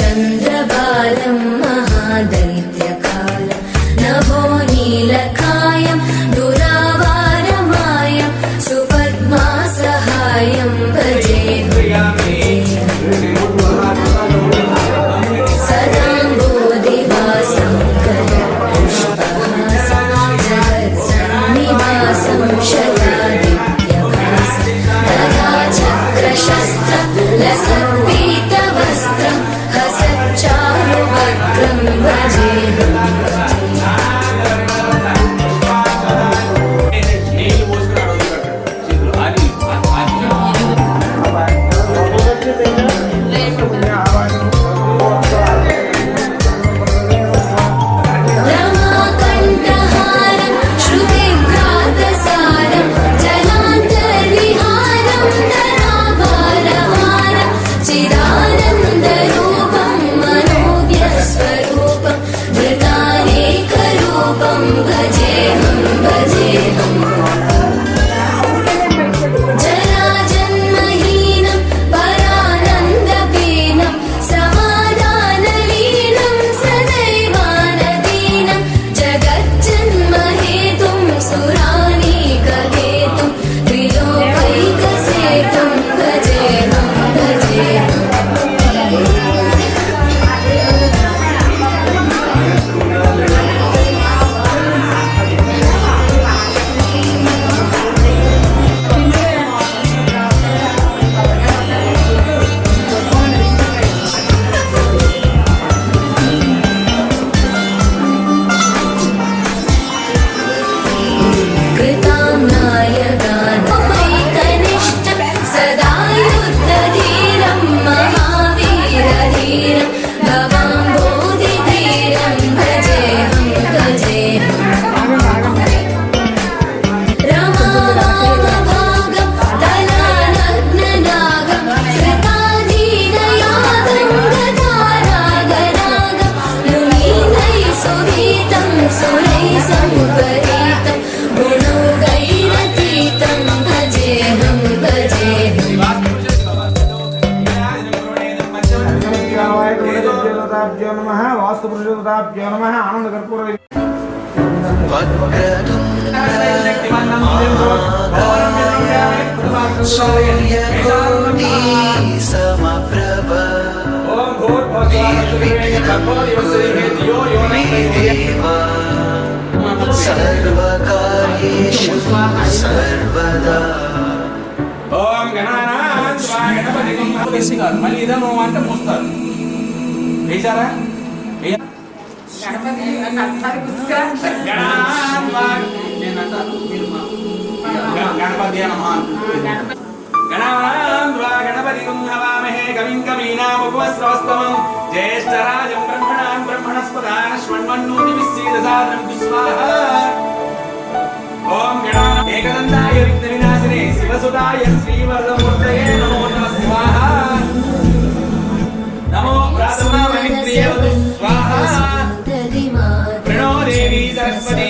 शरच्चन्द्रबालं महादैत्यकालं नभो नीलकायं दुरावारमायं सुपद्मासहायं भजे सदाम्बोधिवासं దేవతాభ్యో నమః ఆనంద కర్పూర सर्वकार्येषु सर्वदा ఓం గణానాం త్వా గణపతిం వేసిగారు మళ్ళీ ఇదను అంటే మోస్తారు వేశారా గణపతి అంటారు గణానాం త్వా నేనంటాను మీరు గణపతి నమః గణానాం త్వా గణపతిం హవామహే కవిం కవీనాముపవస్రవస్తమం జ్యేష్ఠరాజం బ్రహ్మణాన్ బ్రహ్మణస్పదాన శ్వన్వన్నోతి విశ్వేదసాదనం స్వాహా ఓం గణానాం ఏకదంతాయ విఘ్నవినాశినే శివసుతాయ శ్రీవరదమూర్తయే నమో నమః స్వాహా నమో ప్రాతమామవిత్రియవతు స్వాహా ప్రణో దేవి సరస్వతి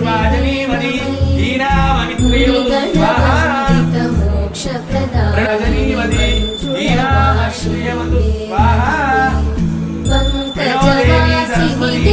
వాచనీమతి హీనామవిత్రియవతు స్వాహా ప్రణజనీమతి హీనామవిత్రియవతు స్వాహా ప్రణో దేవి సరస్వతి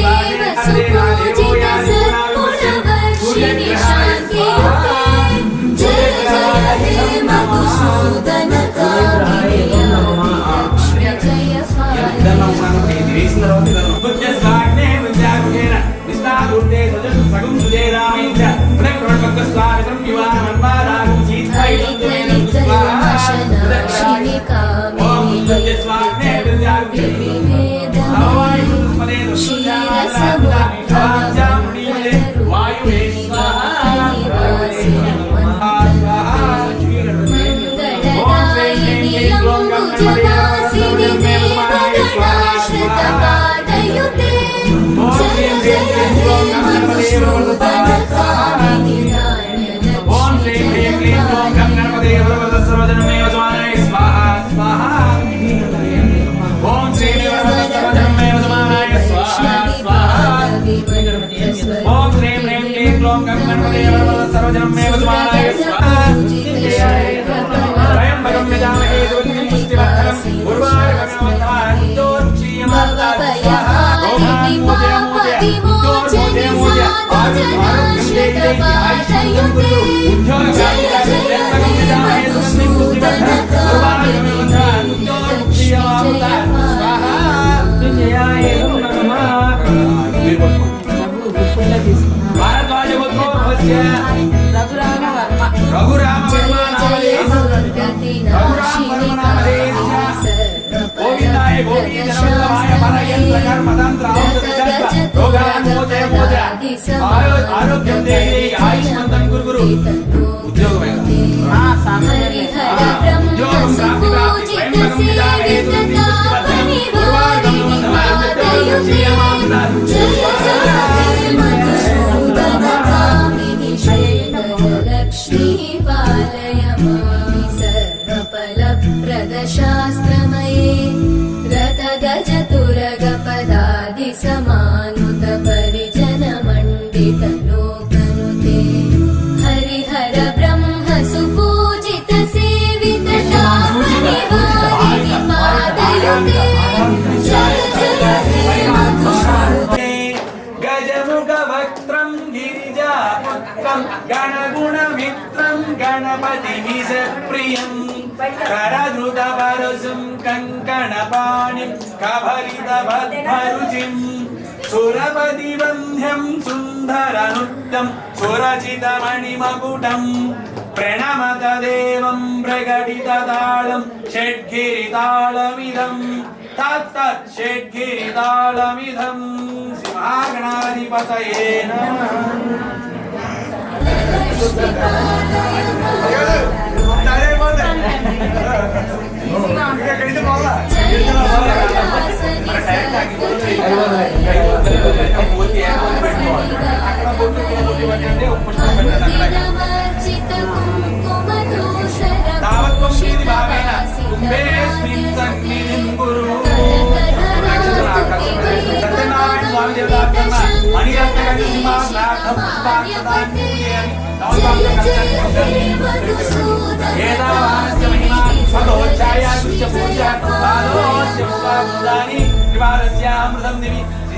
ఆరోగ్యం దేవి ఆయుష్మంతం గురు ఉద్యోగమే ఉద్యోగం शास्त्रमये रथ गज तुरग पदादि समानुत परिजन मंडित लोकनुते हरिहर ब्रह्म सुपूजित सेवित तापनिवारिणि पादयुते जय जय हे मधुसूदन गजमुख वक्त्रं गिरिजापुत्रं गणगुणमित्रं गणपतिमिष प्रियं करधृतवरसं कङ्कणपाणिं कभरितभद्भरुचिं सुरपतिवन्ध्यं सुन्दरनृत्यं सुरचितमणिमकुटं प्रणमत देवं प्रकटिततालं षड्गिरितालमिदं तत्तत् षड्गिरितालमिदं श्रीमहागणाधिपतये नमः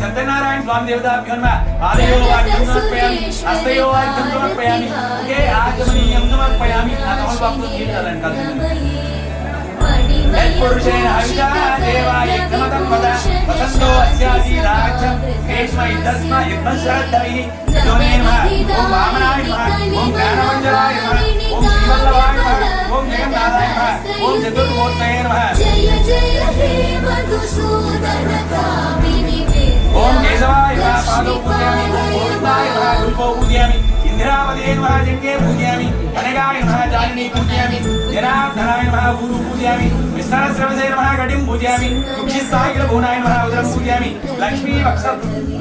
సత్యనారాయణ స్వామి దేవతాభ్యో నమః పాదయో వాక్యం సమర్పయామి హస్తయో వాక్యం సమర్పయామి ముఖే ఆచమనీయం సమర్పయామి ఆ తమలపాకుతో తీర్థాలను కలిసి యత్పురుషేణ హవిషా దేవాయ యజ్ఞమతం వద వసంతో అస్యాసి రాక్షం గ్రీష్మ యుద్ధస్మ యుద్ధశ్రద్ధై యోనే నమః ఓం వామనాయ నమః ఓం జ్ఞానమంజరాయ నమః ఓం శ్రీవల్లభాయ నమః ఓం జగన్నాథాయ నమః ఓం చతుర్మూర్తయే నమః జయ జయ హే మధుసూదన కామిని ఓం కేశవాయ నమః పాదౌ పూజయామి ఓం గోవిందాయ నమః గురుపౌ పూజయామి ఇందిరావదే నమః జంగే పూజయామి కనకాయ నమః జాలిని పూజయామి జనార్దనాయ నమః గురు పూజయామి విష్ణుశ్రవసే నమః గడిం పూజయామి కుక్షిస్తాయ భూనాయ నమః ఉదరం పూజయామి లక్ష్మీ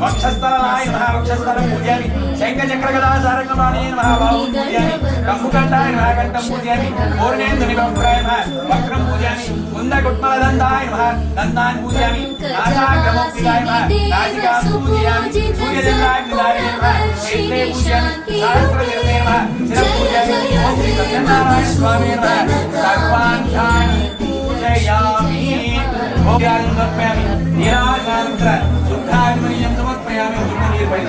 వక్షస్థలాయ నమః వక్షస్థలం పూజయామి శంఖచక్ర గదాసారకమాణే నమః బాహు పూజయామి కంబుకంఠాయ నమః కంఠం పూజయామి పూర్ణేందు నిబంధరాయ నమః వక్రం పూజయామి కుందకుట్మలదంతాయ నమః దంతాన్ పూజయామి నాసాగ్రమోక్తికాయ నమః నాసికాం పూజయామి సూర్యచంద్రాయ నిదాయ నమః నేత్రే పూజయామి సహస్రశిరసే నమః శిరం పూజయామి ఓం శ్రీ సత్యనారాయణ స్వామి నమః సర్వాంగాని పూజయామి ఓం ధ్యానం సమర్పయామి నీరాజనానంతర శుద్ధాత్మనీయం సమర్పయామి శుద్ధ నీరు పైన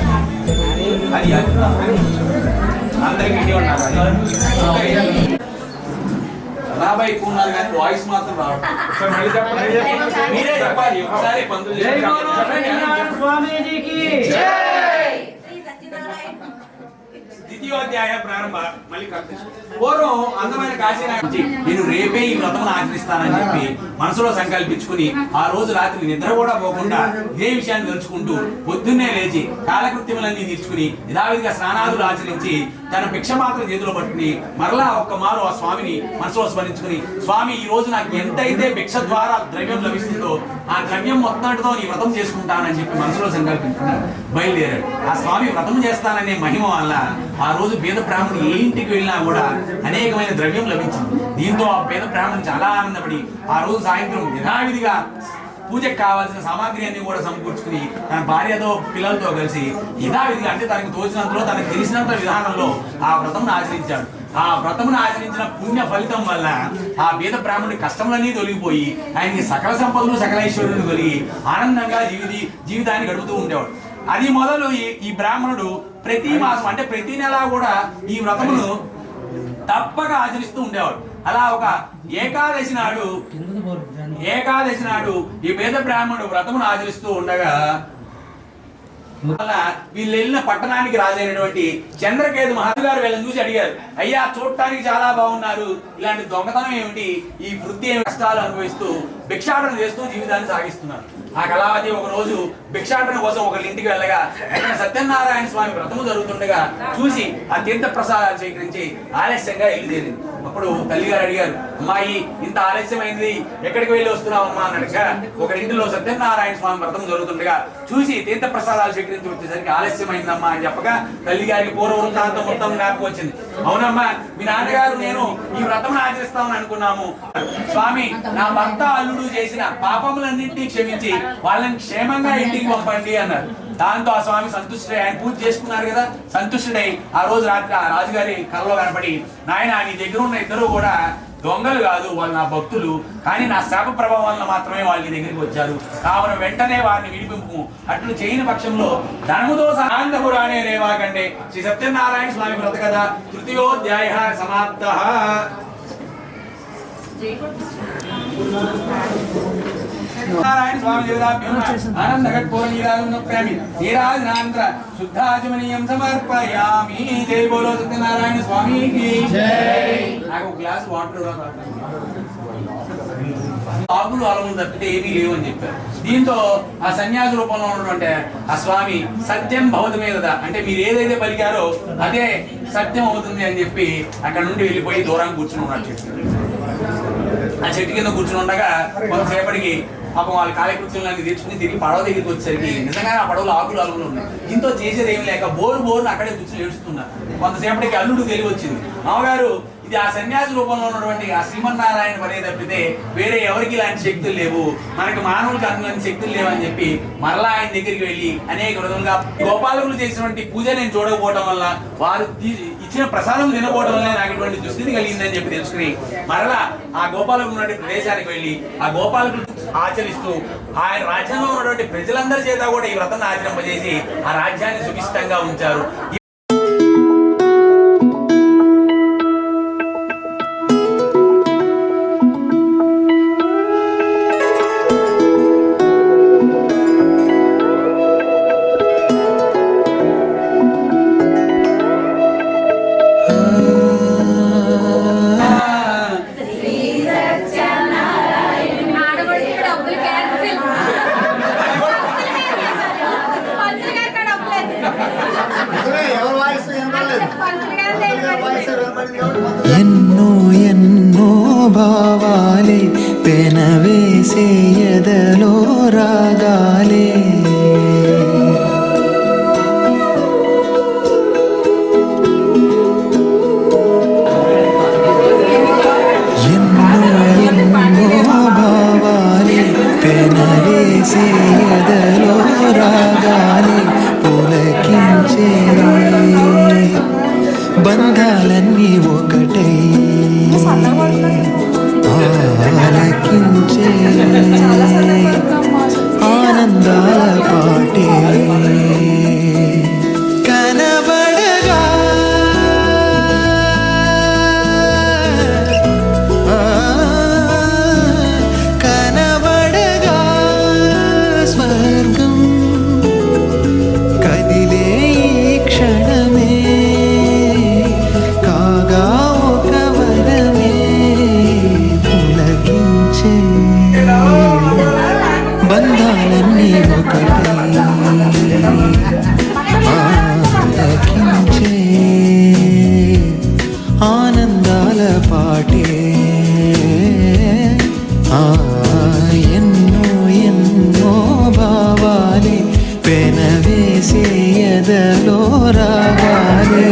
అది అందరికి ఇంటి ఉన్నారు రాబాయ్ ఎక్కువ ఉన్నారు కానీ వాయిస్ మాత్రం రావట్లేదు మళ్ళీ చెప్పండి మీరే చెప్పాలి ఒకసారి పంతులు స్వామీజీకి ద్వితీయోధ్యాయ ప్రారంభ మళ్ళీ పూర్వం అందమైన కాశీనాథ్ నేను రేపే ఈ వ్రతం ఆచరిస్తానని చెప్పి మనసులో సంకల్పించుకుని ఆ రోజు రాత్రి నిద్ర కూడా పోకుండా ఇదే విషయాన్ని తెలుసుకుంటూ పొద్దున్నే లేచి కాలకృత్యములన్నీ తీర్చుకుని యథావిధిగా స్నానాదులు ఆచరించి తన భిక్ష మాత్రం చేతిలో పట్టుకుని మరలా ఒక్క మారు ఆ స్వామిని మనసులో స్మరించుకుని స్వామి ఈ రోజు నాకు ఎంతైతే భిక్ష ద్వారా ద్రవ్యం లభిస్తుందో ఆ ద్రవ్యం మొత్తంతో నీ వ్రతం చేసుకుంటానని చెప్పి మనసులో సంకల్పించుకుని బయలుదేరాడు. ఆ స్వామి వ్రతం చేస్తాననే మహిమ వల్ల ఆ రోజు పేద బ్రాహ్మణుడు ఏ ఇంటికి వెళ్ళినా కూడా అనేకమైన ద్రవ్యం లభించింది. దీంతో ఆ పేద బ్రాహ్మణుడు చాలా ఆనందపడి ఆ రోజు సాయంత్రం యథావిధిగా పూజకు కావాల్సిన సామాగ్రి అన్ని కూడా సమకూర్చుకుని తన భార్యతో పిల్లలతో కలిసి యథావిధిగా అంటే తనకు తోచినంతలో తనకు తెలిసినంత విధానంలో ఆ వ్రతమును ఆచరించాడు. ఆ వ్రతమును ఆచరించిన పుణ్య ఫలితం వల్ల ఆ పేద బ్రాహ్మణుడి కష్టములన్నీ తొలగిపోయి ఆయనకి సకల సంపదలు సకల ఐశ్వర్యులు కలిగి ఆనందంగా జీవితాన్ని గడుపుతూ ఉండేవాడు. అది మొదలు ఈ బ్రాహ్మణుడు ప్రతి మాసం అంటే ప్రతి నెల కూడా ఈ వ్రతమును తప్పక ఆచరిస్తూ ఉండేవాడు. అలా ఒక ఏకాదశి నాడు ఈ పేద బ్రాహ్మణుడు వ్రతమును ఆచరిస్తూ ఉండగా వీళ్ళు వెళ్ళిన పట్టణానికి రాజైనటువంటి చంద్రకేతు మహారాజు గారు వీళ్ళని చూసి అడిగారు, అయ్యా చూడటానికి చాలా బాగున్నారు, ఇలాంటి దొంగతనం ఏమిటి, ఈ వృత్తి ఏమి కష్టాలు అనుభవిస్తూ భిక్షాటన చేస్తూ జీవితాన్ని సాగిస్తున్నారు. ఆ కళావతి ఒక రోజు భిక్షాటన కోసం ఒకరి ఇంటికి వెళ్ళగా సత్యనారాయణ స్వామి వ్రతము జరుగుతుండగా చూసి ఆ తీర్థ ప్రసాదాలు స్వీకరించి ఆలస్యంగా వెళ్ళిదేరింది. అప్పుడు తల్లిగారు అడిగారు, అమ్మాయి ఇంత ఆలస్యమైంది ఎక్కడికి వెళ్ళి వస్తున్నావమ్మా అన్నట్టుగా ఒకరింటిలో సత్యనారాయణ స్వామి వ్రతం జరుగుతుండగా చూసి తీర్థ ప్రసాదాలు స్వీకరించి వచ్చేసరికి ఆలస్యమైందమ్మా అని చెప్పగా తల్లిగారికి పూర్వ వృత్తాంతం మొత్తం జ్ఞాపకం వచ్చింది. అవునమ్మా మీ నాన్నగారు నేను ఈ వ్రతం ఆచరిస్తామని అనుకున్నాము, స్వామి నా భర్త అల్లుడు చేసిన పాపములన్నింటినీ క్షమించి వాళ్ళని క్షేమంగా ఇంటికి పంపండి అన్నారు. దాంతో ఆ స్వామి సంతుష్టుడై ఆయన పూజ చేసుకున్నారు కదా, సంతుష్టుడై ఆ రోజు రాత్రి ఆ రాజుగారి కలలో కనపడి, నాయన నీ దగ్గర ఉన్న ఇద్దరు కూడా దొంగలు కాదు, వాళ్ళు నా భక్తులు, కానీ నా శాప ప్రభావం వల్ల మాత్రమే వాళ్ళ దగ్గరికి వచ్చారు, కావున వెంటనే వారిని విడిపింపు, అట్లు చేయని పక్షంలో ధనముతో ఆనందపురాణే రేవాకండే. శ్రీ సత్యనారాయణ స్వామి వ్రత కథ తృతీయోధ్యాయ సమాప్త. నారాయణ స్వామి దేవతాభ్యో ఆనందఘట్ పూర్ణీరాజునప్యామి నీరాజనానంతర శుద్ధాచమనీయం సమర్పయామి. జై బోలో సత్యనారాయణ స్వామికి జై. నాకు ఒక గ్లాస్ వాటర్ ఆకులు అలములు తప్పితే ఏమీ లేవు అని చెప్పారు. దీంతో ఆ సన్యాసి రూపంలో ఉన్నటువంటి ఆ స్వామి సత్యం భవతమే కదా, అంటే మీరు ఏదైతే పలికారో అదే సత్యం అవుతుంది అని చెప్పి అక్కడ నుండి వెళ్ళిపోయి దూరాన్ని కూర్చుని ఉన్నాడు చెట్టు. ఆ చెట్టు కింద కూర్చుని ఉండగా కొంతసేపటికి పాపం వాళ్ళ కాలకృత్యాలన్నీ తెచ్చుకుని తిరిగి పడవ దగ్గరికి వచ్చేసరికి నిజంగా ఆ పడవలో ఆకులు అలుగులు ఉన్నాయి. దీంతో చేసేది ఏమి లేక బోరు అక్కడే కూర్చుని ఏడుస్తున్నారు. కొంతసేపటికి అల్లుడు తెలివి వచ్చింది, మామగారు ఇది ఆ సన్యాసి రూపంలో ఉన్నటువంటి ఆ శ్రీమన్నారాయణ పనే తప్పితే వేరే ఎవరికి ఇలాంటి శక్తులు లేవు, మనకి మానవులకి అందులాంటి శక్తులు లేవని చెప్పి మరలా ఆయన దగ్గరికి వెళ్ళి అనేక విధంగా గోపాలకులు చేసినటువంటి పూజ నేను చూడకపోవడం వల్ల, వారు ఇచ్చిన ప్రసాదం తినకపోవడం వల్ల నాకు ఇటువంటి దుస్థితి కలిగిందని చెప్పి తెలుసుకుని మరలా ఆ గోపాలకులు ఉన్నటువంటి ప్రదేశానికి వెళ్ళి ఆ గోపాలకులు ఆచరిస్తూ ఆయన రాజ్యంలో ఉన్నటువంటి ప్రజలందరి చేత కూడా ఈ వ్రతాన్ని ఆచరింపజేసి ఆ రాజ్యాన్ని సుభిష్టంగా ఉంచారు. ఎన్నో ఎన్నో భావాలే పెనవేసే ఎదలో రాగాలే ఎన్నో ఎన్నో భావాలే పెనవేసే ఎదలో రాగాలే పులకించే బంధాలన్నీ ఒకటై ఆలకించే ఆనందాల పాటే కనబడగా కనబడగా స్వర్గం కదిలే ఈ క్షణమే బంధాలన్నీ ఒకటై ఆలకించే ఆనందాల పాటే ఎన్నో ఎన్నో భావాలే పెనవేసే ఎదలో రాగాలే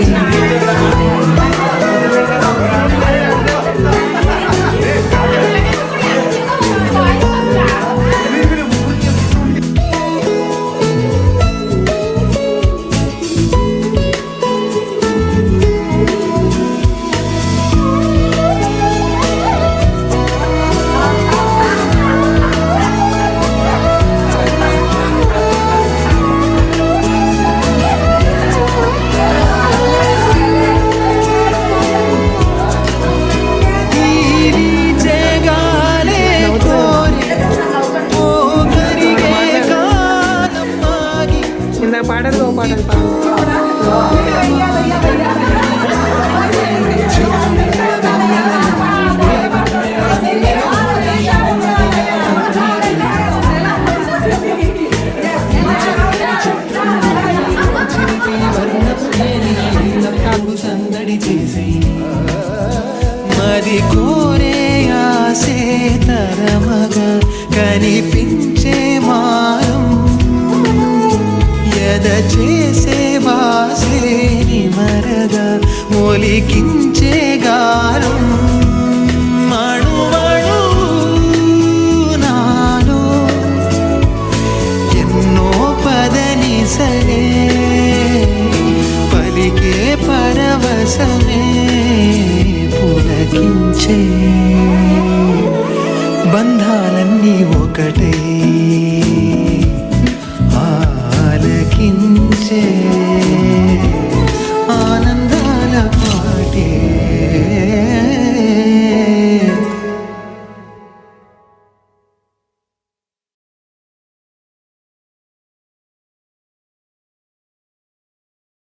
పాటలు పాటలు సందడి చేసి మరి కోరే ఆసే తరమగా కనిపించే మారం ఎద చేసే వాసేని మరగా ఒలికించే గారం మణువణు నాలో ఎన్నో పదని సరే పలికే పరవశమే